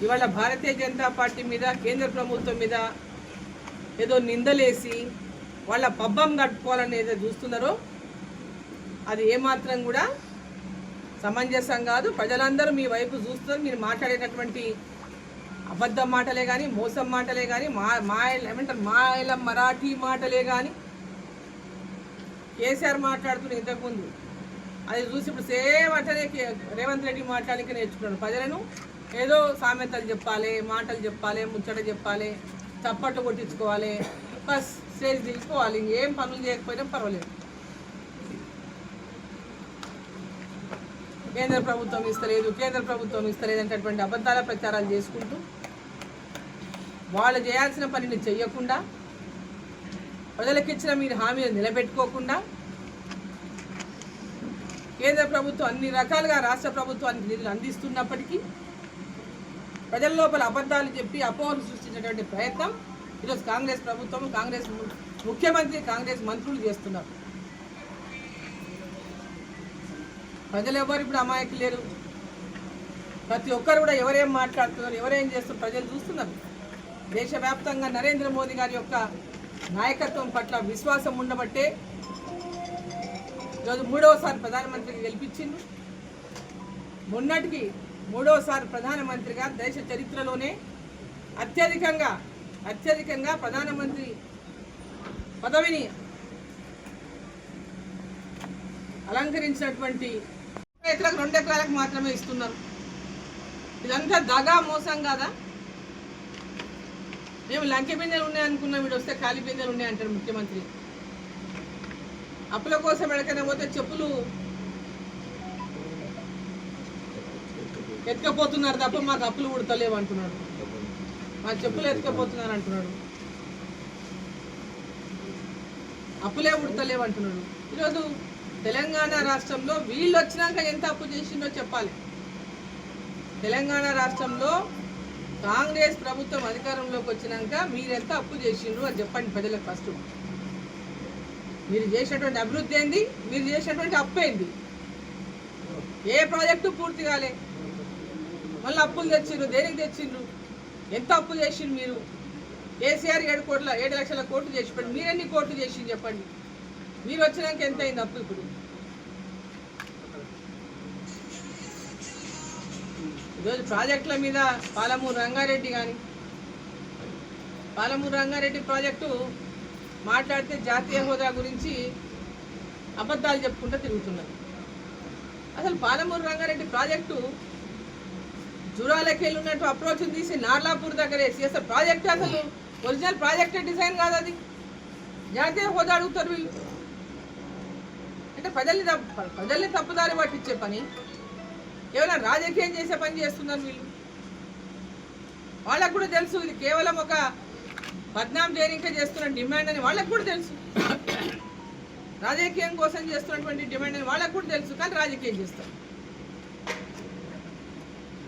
ఇవాళ భారతీయ జనతా పార్టీ మీద కేంద్ర ప్రభుత్వం మీద ఏదో నిందలేసి వాళ్ళ పబ్బం కట్టుకోవాలని ఏదో చూస్తున్నారో అది ఏమాత్రం కూడా సమంజసం కాదు. ప్రజలందరూ మీ వైపు చూస్తున్నారు. మీరు మాట్లాడేటటువంటి అబద్ధం మాటలే కానీ, మోసం మాటలే కానీ, ఏమంటారు మాయల మరాఠీ మాటలే కానీ కేసీఆర్ మాట్లాడుతున్న ఇంతకుముందు అది చూసి ఇప్పుడు సేమ్ అట్లనే రేవంత్ రెడ్డి మాట్లాడడానికి నేర్చుకున్నాడు. ప్రజలను ఏదో సామెతలు చెప్పాలి, మాటలు చెప్పాలి, ముచ్చట చెప్పాలి, చప్పట్లు కొట్టించుకోవాలి, బస్ స్టేజ్ దిగిపోవాలి. ఇంకేం పనులు చేయకపోయినా పర్వాలేదు. కేంద్ర ప్రభుత్వం ఇస్తలేదు అనేటటువంటి అబద్ధాల ప్రచారాలు చేసుకుంటూ వాళ్ళు చేయాల్సిన పనిని చెయ్యకుండా, ప్రజలకు ఇచ్చిన మీరు హామీలు నిలబెట్టుకోకుండా, కేంద్ర ప్రభుత్వం అన్ని రకాలుగా రాష్ట్ర ప్రభుత్వానికి నిధులు అందిస్తున్నప్పటికీ ప్రజల లోపల అబద్ధాలు చెప్పి అపోహలు సృష్టించేటువంటి ప్రయత్నం ఈరోజు కాంగ్రెస్ ప్రభుత్వం, కాంగ్రెస్ ముఖ్యమంత్రి, కాంగ్రెస్ మంత్రులు చేస్తున్నారు. ప్రజలు ఎవరు ఇప్పుడు అమాయకులు లేరు. ప్రతి ఒక్కరు కూడా ఎవరేం మాట్లాడుతున్నారు, ఎవరేం చేస్తున్నారు ప్రజలు చూస్తున్నారు. దేశవ్యాప్తంగా నరేంద్ర మోదీ గారి యొక్క నాయకత్వం పట్ల విశ్వాసం ఉండబట్టే ఈరోజు 3వసారి ప్రధానమంత్రిగా గెలిపించింది. మొన్నటికి 3వసారి ప్రధానమంత్రిగా దేశ చరిత్రలోనే అత్యధికంగా ప్రధానమంత్రి పదవిని అలంకరించినటువంటి 2 ఎకరాలకు మాత్రమే ఇస్తున్నారు. ఇదంతా దగా మోసం కాదా? మేము లంకె బిందెలు ఉన్నాయనుకున్నాం, వీడు వస్తే ఖాళీ బిందెలు ఉన్నాయంటారు ముఖ్యమంత్రి. అప్పుల కోసం ఎక్కడికైనా పోతే చెప్పులు ఎత్తుకపోతున్నారు తప్ప మాకు అప్పులు ఉడతలేవు అంటున్నాడు. మా చెప్పులు ఎత్తుకపోతున్నారు అంటున్నాడు, అప్పులే ఉడతలేవు అంటున్నాడు. ఈరోజు తెలంగాణ రాష్ట్రంలో వీళ్ళు వచ్చినాక ఎంత అప్పు చేసిందో చెప్పాలి. తెలంగాణ రాష్ట్రంలో కాంగ్రెస్ ప్రభుత్వం అధికారంలోకి వచ్చినాక మీరెంత అప్పు చేసిండ్రు అని చెప్పండి ప్రజలకు. ఫస్ట్ మీరు చేసినటువంటి అభివృద్ధి ఏంది, మీరు చేసినటువంటి అప్పు ఏంది? ఏ ప్రాజెక్టు పూర్తి కాలే, మళ్ళీ అప్పులు తెచ్చిండ్రు. దేనికి తెచ్చిండ్రు? ఎంత అప్పు చేసిండ్రు మీరు? కేసీఆర్ 7 లక్షల కోట్లు చేసి చెప్పండి. మీరెన్ని కోట్లు చేసిండ్రు చెప్పండి. మీరు వచ్చినాక ఎంత అయింది అప్పు? ఇప్పుడు ఈరోజు ప్రాజెక్టుల మీద పాలమూరు రంగారెడ్డి ప్రాజెక్టు మాట్లాడితే జాతీయ హోదా గురించి అబద్ధాలు చెప్పుకుంటూ తిరుగుతున్నారు. అసలు పాలమూరు రంగారెడ్డి ప్రాజెక్టు జూరాలకి వెళ్ళి ఉన్నట్టు అప్రోచ్ తీసి నార్లాపూర్ దగ్గర వేసి అసలు ప్రాజెక్ట్, అసలు ఒరిజినల్ ప్రాజెక్ట్ డిజైన్ కాదు అది. జాతీయ హోదా అడుగుతారు వీళ్ళు. అంటే ప్రజల్ని తప్పుదారి పట్టించే పని, కేవలం రాజకీయం చేసే పని చేస్తున్నారు వీళ్ళు. వాళ్ళకు కూడా తెలుసు ఇది కేవలం ఒక బద్నాం చేయనికే చేస్తున్న డిమాండ్ అని వాళ్ళకు కూడా తెలుసు. రాజకీయం కోసం చేస్తున్నటువంటి డిమాండ్ అని వాళ్ళకు కూడా తెలుసు, కానీ రాజకీయం చేస్తారు.